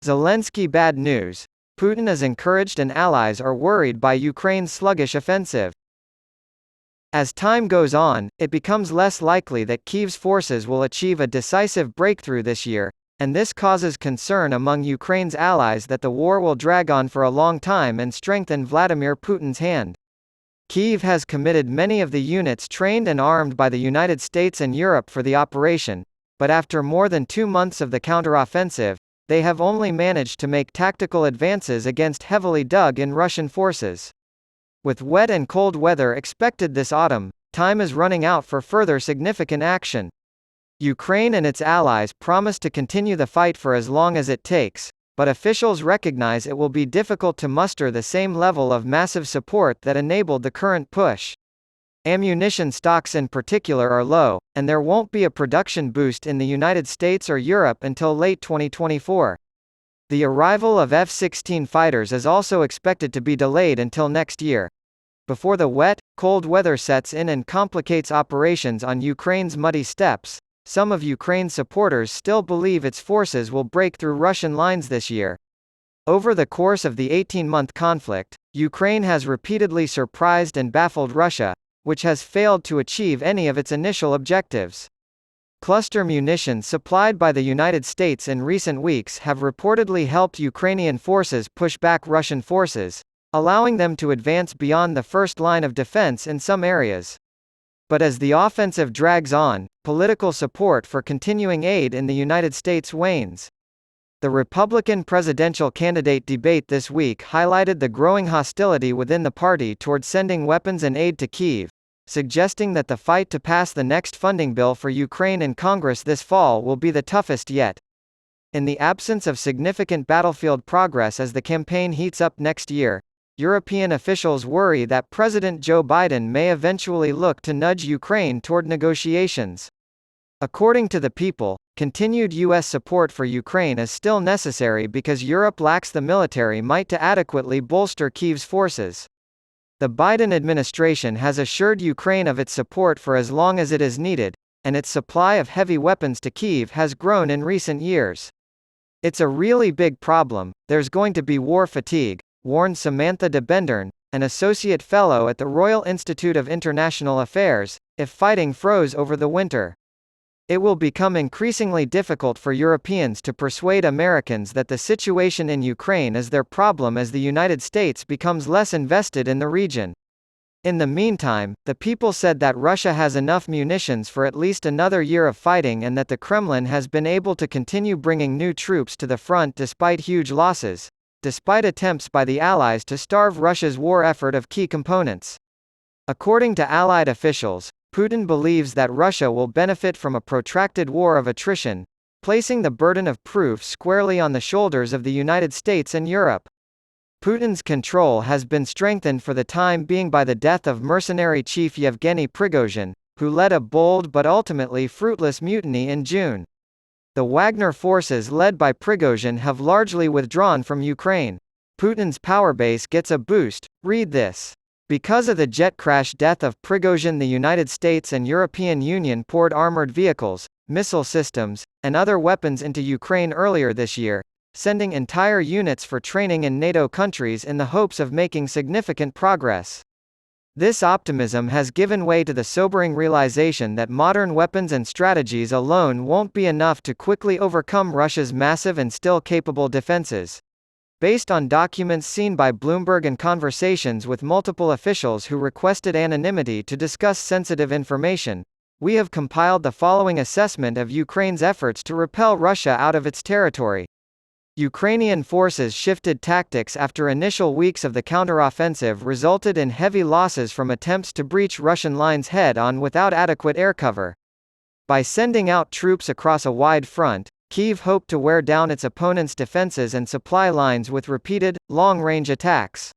Zelensky Bad News Putin is encouraged and allies are worried by Ukraine's sluggish offensive. As time goes on, it becomes less likely that Kyiv's forces will achieve a decisive breakthrough this year, and this causes concern among Ukraine's allies that the war will drag on for a long time and strengthen Vladimir Putin's hand. Kyiv has committed many of the units trained and armed by the United States and Europe for the operation, but after more than 2 months of the counteroffensive, they have only managed to make tactical advances against heavily dug-in Russian forces. With wet and cold weather expected this autumn, time is running out for further significant action. Ukraine and its allies promise to continue the fight for as long as it takes, but officials recognize it will be difficult to muster the same level of massive support that enabled the current push. Ammunition stocks in particular are low, and there won't be a production boost in the United States or Europe until late 2024. The arrival of F-16 fighters is also expected to be delayed until next year. Before the wet, cold weather sets in and complicates operations on Ukraine's muddy steppes, some of Ukraine's supporters still believe its forces will break through Russian lines this year. Over the course of the 18-month conflict, Ukraine has repeatedly surprised and baffled Russia, which has failed to achieve any of its initial objectives. Cluster munitions supplied by the United States in recent weeks have reportedly helped Ukrainian forces push back Russian forces, allowing them to advance beyond the first line of defense in some areas. But as the offensive drags on, political support for continuing aid in the United States wanes. The Republican presidential candidate debate this week highlighted the growing hostility within the party toward sending weapons and aid to Kyiv, suggesting that the fight to pass the next funding bill for Ukraine in Congress this fall will be the toughest yet. In the absence of significant battlefield progress as the campaign heats up next year, European officials worry that President Joe Biden may eventually look to nudge Ukraine toward negotiations. According to The People, continued U.S. support for Ukraine is still necessary because Europe lacks the military might to adequately bolster Kyiv's forces. The Biden administration has assured Ukraine of its support for as long as it is needed, and its supply of heavy weapons to Kyiv has grown in recent years. It's a really big problem, there's going to be war fatigue, warned Samantha de Bendern, an associate fellow at the Royal Institute of International Affairs, if fighting froze over the winter. It will become increasingly difficult for Europeans to persuade Americans that the situation in Ukraine is their problem as the United States becomes less invested in the region. In the meantime, the People said that Russia has enough munitions for at least another year of fighting and that the Kremlin has been able to continue bringing new troops to the front despite huge losses, despite attempts by the Allies to starve Russia's war effort of key components. According to Allied officials, Putin believes that Russia will benefit from a protracted war of attrition, placing the burden of proof squarely on the shoulders of the United States and Europe. Putin's control has been strengthened for the time being by the death of mercenary chief Yevgeny Prigozhin, who led a bold but ultimately fruitless mutiny in June. The Wagner forces led by Prigozhin have largely withdrawn from Ukraine. Putin's power base gets a boost, read this. Because of the jet crash death of Prigozhin, the United States and European Union poured armored vehicles, missile systems, and other weapons into Ukraine earlier this year, sending entire units for training in NATO countries in the hopes of making significant progress. This optimism has given way to the sobering realization that modern weapons and strategies alone won't be enough to quickly overcome Russia's massive and still capable defenses. Based on documents seen by Bloomberg and conversations with multiple officials who requested anonymity to discuss sensitive information, we have compiled the following assessment of Ukraine's efforts to repel Russia out of its territory. Ukrainian forces shifted tactics after initial weeks of the counteroffensive resulted in heavy losses from attempts to breach Russian lines head-on without adequate air cover. By sending out troops across a wide front, Kyiv hoped to wear down its opponent's defenses and supply lines with repeated, long-range attacks.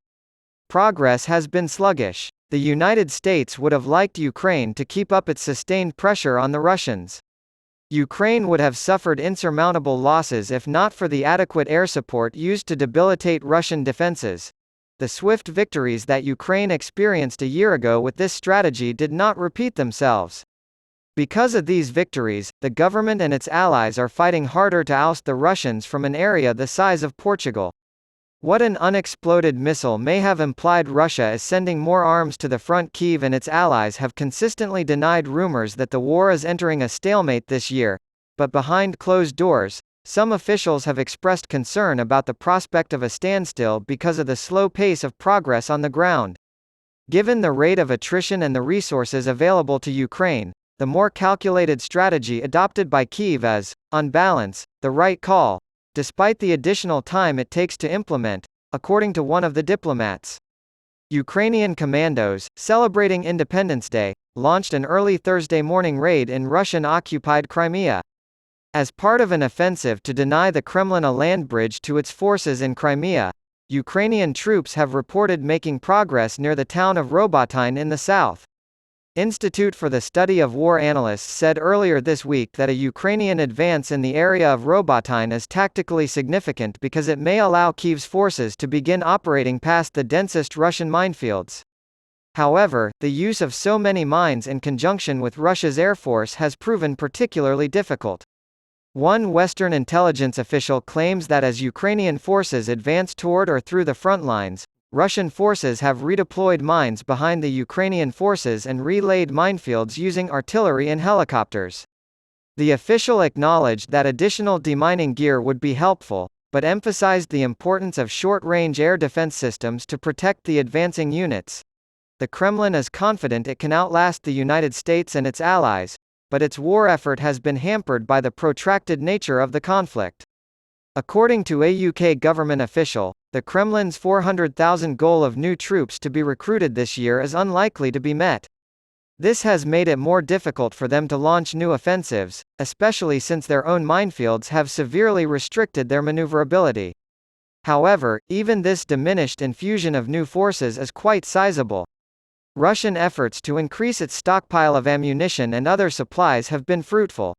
Progress has been sluggish. The United States would have liked Ukraine to keep up its sustained pressure on the Russians. Ukraine would have suffered insurmountable losses if not for the adequate air support used to debilitate Russian defenses. The swift victories that Ukraine experienced a year ago with this strategy did not repeat themselves. Because of these victories, the government and its allies are fighting harder to oust the Russians from an area the size of Portugal. What an unexploded missile may have implied Russia is sending more arms to the front. Kyiv and its allies have consistently denied rumors that the war is entering a stalemate this year, but behind closed doors, some officials have expressed concern about the prospect of a standstill because of the slow pace of progress on the ground. Given the rate of attrition and the resources available to Ukraine, the more calculated strategy adopted by Kyiv is, on balance, the right call, despite the additional time it takes to implement, according to one of the diplomats. Ukrainian commandos, celebrating Independence Day, launched an early Thursday morning raid in Russian-occupied Crimea. As part of an offensive to deny the Kremlin a land bridge to its forces in Crimea, Ukrainian troops have reported making progress near the town of Robotyne in the south. Institute for the Study of War analysts said earlier this week that a Ukrainian advance in the area of Robotyne is tactically significant because it may allow Kyiv's forces to begin operating past the densest Russian minefields. However, the use of so many mines in conjunction with Russia's air force has proven particularly difficult. One Western intelligence official claims that as Ukrainian forces advance toward or through the front lines, Russian forces have redeployed mines behind the Ukrainian forces and relaid minefields using artillery and helicopters. The official acknowledged that additional demining gear would be helpful, but emphasized the importance of short-range air defense systems to protect the advancing units. The Kremlin is confident it can outlast the United States and its allies, but its war effort has been hampered by the protracted nature of the conflict. According to a UK government official, the Kremlin's 400,000 goal of new troops to be recruited this year is unlikely to be met. This has made it more difficult for them to launch new offensives, especially since their own minefields have severely restricted their maneuverability. However, even this diminished infusion of new forces is quite sizable. Russian efforts to increase its stockpile of ammunition and other supplies have been fruitful.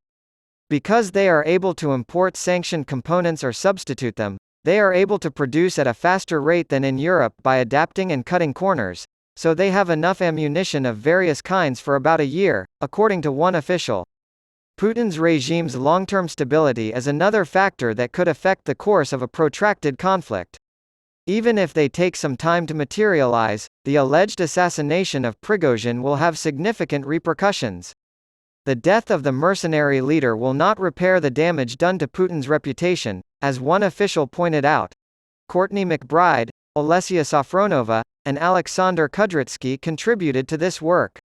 Because they are able to import sanctioned components or substitute them, they are able to produce at a faster rate than in Europe by adapting and cutting corners, so they have enough ammunition of various kinds for about a year, according to one official. Putin's regime's long-term stability is another factor that could affect the course of a protracted conflict. Even if they take some time to materialize, the alleged assassination of Prigozhin will have significant repercussions. The death of the mercenary leader will not repair the damage done to Putin's reputation, as one official pointed out. Courtney McBride, Olesya Safronova, and Alexander Kudrytsky contributed to this work.